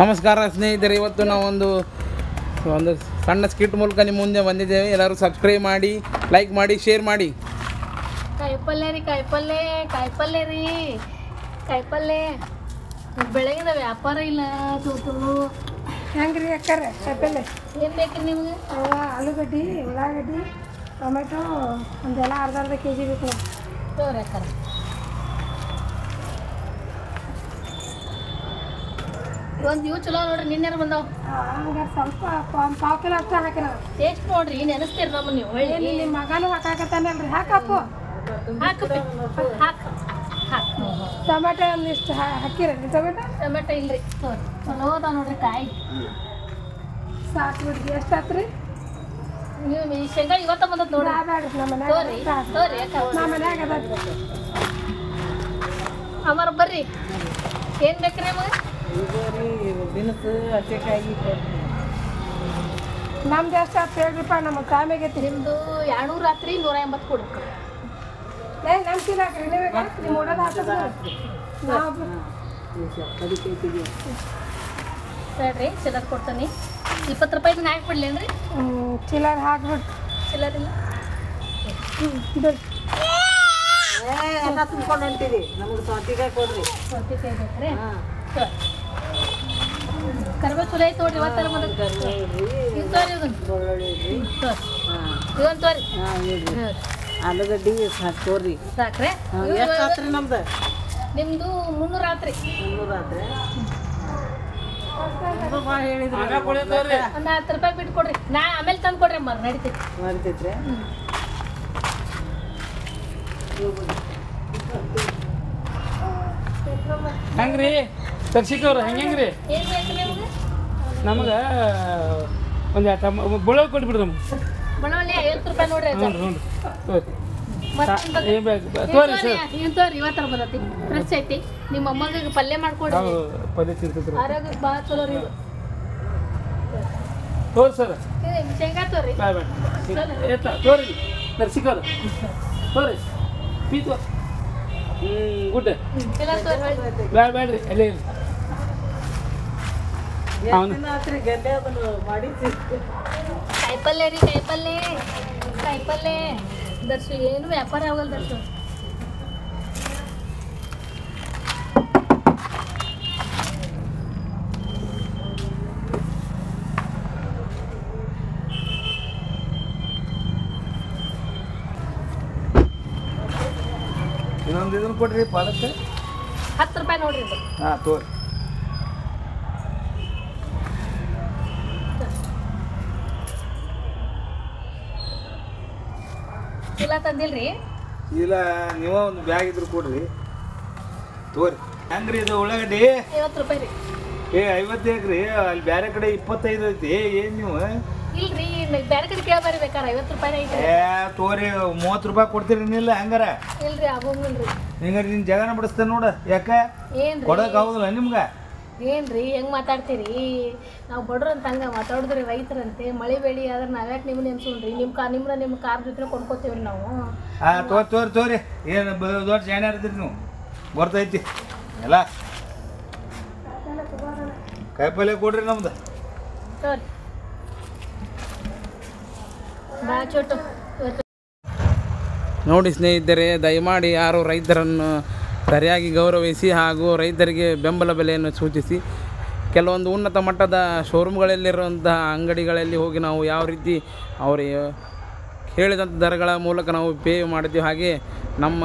ನಮಸ್ಕಾರ ಸ್ನೇಹಿತರೆ, ಇವತ್ತು ನಾವು ಒಂದು ಸಣ್ಣ ಸ್ಕಿಟ್ ಮೂಲಕ ನಿಮ್ಮ ಮುಂದೆ ಬಂದಿದ್ದೇವೆ. ಎಲ್ಲರೂ ಸಬ್ಸ್ಕ್ರೈಬ್ ಮಾಡಿ, ಲೈಕ್ ಮಾಡಿ, ಶೇರ್ ಮಾಡಿ. ಕಾಯಿಪಲ್ಯ ರೀ, ಕಾಯಿಪಲ್ಯ ರೀ, ಕಾಯಿಪಲ್ಯ ಬೆಳಗಿನ ವ್ಯಾಪಾರ ಇಲ್ಲ. ಹೆಂಗೆ ರೀ ಅಕ್ಕಾರ ಕಾಯಿಪಲ್ಯ? ಏನು ಬೇಕ್ರಿ ನಿಮ್ಗೆ? ಆಲೂಗಡ್ಡೆ, ಉಳ್ಳಾಗಡ್ಡಿ, ಟೊಮೆಟೊ ಒಂದೆಲ್ಲ ಅರ್ಧ ಕೆ ಜಿ ಬೇಕು ನೋಡಿ. ತೋರಿ ಅಕ್ಕಾರ. ಒಂದು ಇವು ಚಲೋ ನೋಡ್ರಿ, ನಿನ್ನೆರು ಬಂದಾವ. ಹಂಗಾರೆ ಸ್ವಲ್ಪ ಪಾವು ಕಿಲೋ ಅಷ್ಟೇ ಹಾಕಿರ. ಟೇಸ್ಟ್ ನೋಡ್ರಿ, ನೆನೆಸ್ತೀರಿ ನಮ್ಮ ನೀವು. ಏನು ನಿಮ್ಮ ಮಗನೂ ಹಾಕಾಕತ್ತಾನಲ್ರಿ, ಹಾಕಪ್ಪು. ಹಾಕು ಹಾಕು ಹಾಕು. ಟೊಮೆಟೊ ಒಂದಿಷ್ಟು ಹಾಕಿರಿ. ಟೊಮೆಟೊ ಇಲ್ರಿ, ತೋರಿ ಚಲೋ ಅದಾವ ನೋಡ್ರಿ ಕಾಯಿ. ಸಾಕು ಬಿಡ್ರಿ. ಎಷ್ಟು ಆತ್ರಿ? ನೀವು ಈ ಶೇಂಗಾ ಇವತ್ತ ಬಂದತ್ ನೋಡ್ರಿ. ಬೇಡ್ರಿ, ನಮ್ಮ ತೋರಿ ತೋರಿ ನಮ್ಮ ಮನ್ಯಾಗ ಅದ. ಅಮರ ಬರ್ರಿ, ಏನು ಬೇಕ್ರಿ ನಿಮಗೆ? ನಮ್ದು ಎಷ್ಟು ಆತು ಹೇಳ್ರಿಪ್ಪ, ನಮ್ಮ ತಾಯಿಗೈತಿ. ನಿಮ್ಮದು 200 ರಾತ್ರಿ 180 ಕೊಡ್ಬೇಕು. ನಮ್ಮ ಚೀಲ ಹಾಕ್ರಿ. ನಿಮ್ಮ ಓಡೋದು ಹಾಕಿದ್ರೆ ನಾವು ಬೇಡ್ರಿ, ಚಿಲ್ಲರ್ ಕೊಡ್ತಾನೆ. 20 ರೂಪಾಯಿಗೆ ಹಾಕಿ ಬಿಡ್ಲೇನ್ರಿ? ಚಿಲ್ಲರ್ ಹಾಕ್ಬಿಟ್ಟು ಚಿಲ್ಲರಿಲ್ಲ ಎಲ್ಲ ತುಂಬ್ಕೊಂಡು ಹೊಂಟಿರಿ. ನಮ್ಗೆ ಸೌತಿಕಾಯಿ ಕೊಡ್ರಿ. ಸೌತೆಕಾಯಿ ಬೇಕ್ರಿ? ಕರಿಬೇವು ಚಲೋ ಐತೆ ನೋಡ್ರಿ. ಇವತ್ತರ ಬಂದದ್ದು ಇದು ತೋರಿ, ಇದೊಂದು ತೋರಿ. ಆಲೂಗಡ್ಡಿ ತೋರಿ. ಸಾಕ್ರೆ? ಎಷ್ಟು ಆತ್ರಿ ನಮ್ದು? ನಿಮ್ಮದು 300 ರಾತ್ರಿ. 300 ಆತ್ರಿ. ಒಂದು 10 ರೂಪಾಯಿ ಬಿಟ್ಟು ಕೊಡ್ರಿ. ನಾ ಆಮೇಲೆ ತಂದು ಕೊಡ್ರಿ ಅಮ್ಮ, ನಡೀತೈತಿ. ನಡಿತೈತ್ರಿ. ಹೆಂಗ್ರಿ ತರ್ಸಿಕವ್ರ? ಹೆಂಗ್ರಿ? ಏನು ಬೇಕು ನಿಮ್ಗೆ? ನಮಗೆ ಒಂದು ಬುಳ ಕೊಟ್ಬಿಡ್ರಿ ನಮ್ಗೆ. ಬಣವಲ್ಲಿ 50 ರೂಪಾಯಿ ನೋಡ್ರಿ. ಹ್ಞೂ ತೋರಿ. ಏನು ಬೇಕು ತೋರಿ ಸರ್. ಏನು ತೋರಿ, ಇವತ್ತರ ಬಂದತಿ. ಫ್ರೆಶ್ ಐತಿ. ನಿಮ್ಮ ಅಮ್ಮಗೆ ಪಲ್ಯ ಮಾಡ್ಕೊಡ್ರಿ. ನಾವು ಪದ್ಧತಿ ಇರ್ತೈತ್ರಿ. ಆರೋಗ್ಯಕ್ಕೆ ಭಾಳ ಚಲೋ ರೀ ಇದು. ತೋರಿ ಸರ್. ಇದು ಶೇಂಗಾ ತೋರಿ. ಬೇಡ ತೋರಿ ತರ್ಸಿಕವ್ರ ತೋರಿ. ಪೀತು ಗುಡ್. ಚಲೋ ತೋರಿ. ಬೇಡ್ರಿ ಅಲ್ಲೇ ಆತ್ರಿ ಗಡ್ಡೆ ಅದನ್ನು ಮಾಡಿಸಿ. ಕಾಯಿಪಲ್ಯ ರೀ, ಕಾಯಿಪಲ್ಯ ದರ್ಶು. ಏನು ವ್ಯಾಪಾರ ಆಗಲ್ಲ ದರ್ಶು. ಇನ್ನೊಂದು ಇದನ್ನು ಕೊಡ್ರಿ ಪಾಲಕ್ಕೆ. 10 ರೂಪಾಯಿ ನೋಡ್ರಿ ಇದು. ಹಾಂ ತೋರಿ. ಚೀಲ ತಂದಿಲ್ರಿ? ಇಲ್ಲ, ನೀವ ಒಂದು ಬ್ಯಾಗ್ ಇದ್ರು ಕೊಡ್ರಿ. ತೋರಿ. ಹೆಂಗ್ರಿ ಇದು ಉಳ್ಳಾಗಡ್ಡಿ? 50 ರೂಪಾಯಿ ರೀ. 50 ಯಾಕ್ರಿ? ಅಲ್ಲಿ ಬೇರೆ ಕಡೆ 25 ಐತಿ. ಏನು ನೀವು? ಇಲ್ರಿ, ಬೇರೆ ಕಡೆ ಕೇಳಬಾರಿ ಬೇಕಾರೆ 50 ರೂಪಾಯಿ ಐತಿ. ತೋರಿ 30 ರೂಪಾಯಿ ಕೊಡ್ತೀರಿ ನಿಲ್ಲ? ಹಂಗಾರ ಇಲ್ರಿ, ಆಗೋಂಗಿಲ್ರಿ. ಹಿಂಗಾರ ನಿನ್ನ ಜಗನ ಬಿಡಿಸ್ತೇನೆ ನೋಡ. ಯಾಕ ಏನ್ರಿ ಕೊಡೋಕೆ ಆಗೋದಿಲ್ಲ ನಿಮ್ಗೆ? ಏನ್ರಿ ಹೆಂಗ್ ಮಾತಾಡ್ತೀರಿ? ನಾವು ಬಡ್ರು ಅಂತ ಹಂಗ ಮಾತಾಡಿದ್ರಿ. ರೈತರಂತೆ ಮಳೆ ಬೆಳಿ ಆದ್ರೆ ನಾವ್ಯಾಕೆ ನಿಮ್ಮನ್ನ ನೆನ್ಸೋಣ್ರಿ? ನಿಮ್ಮ ಕಾರ್ ಜೊತೆ ಕೊಂಡ್ಕೋತೀವ್ರಿ ನಾವು. ತೋರಿ ಏನು ದೊಡ್ಡ ಶಾಣೆ ಇರ್ತೀರಿ ನೀವು. ಬರ್ತೈತಿ ಎಲ್ಲ. ಕಾಯಿಪಲ್ಯ ಕೊಡ್ರಿ ನಮ್ದು. ಸರಿ ಬಾ ಚೋಟು. ನೋಡಿ ಸ್ನೇಹಿತರೆ, ದಯಮಾಡಿ ಯಾರು ರೈತರನ್ನು ಸರಿಯಾಗಿ ಗೌರವಿಸಿ ಹಾಗೂ ರೈತರಿಗೆ ಬೆಂಬಲ ಬೆಲೆಯನ್ನು ಸೂಚಿಸಿ. ಕೆಲವೊಂದು ಉನ್ನತ ಮಟ್ಟದ ಶೋರೂಮ್ಗಳಲ್ಲಿರುವಂತಹ ಅಂಗಡಿಗಳಲ್ಲಿ ಹೋಗಿ ನಾವು ಯಾವ ರೀತಿ ಅವರಿಗೆ ಹೇಳಿದಂಥ ದರಗಳ ಮೂಲಕ ನಾವು ಪೇ ಮಾಡ್ತೀವಿ, ಹಾಗೆ ನಮ್ಮ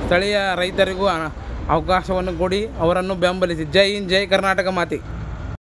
ಸ್ಥಳೀಯ ರೈತರಿಗೂ ಅವಕಾಶವನ್ನು ಕೊಡಿ, ಅವರನ್ನು ಬೆಂಬಲಿಸಿ. ಜೈ ಹಿಂದ್, ಜೈ ಕರ್ನಾಟಕ ಮಾತೆ.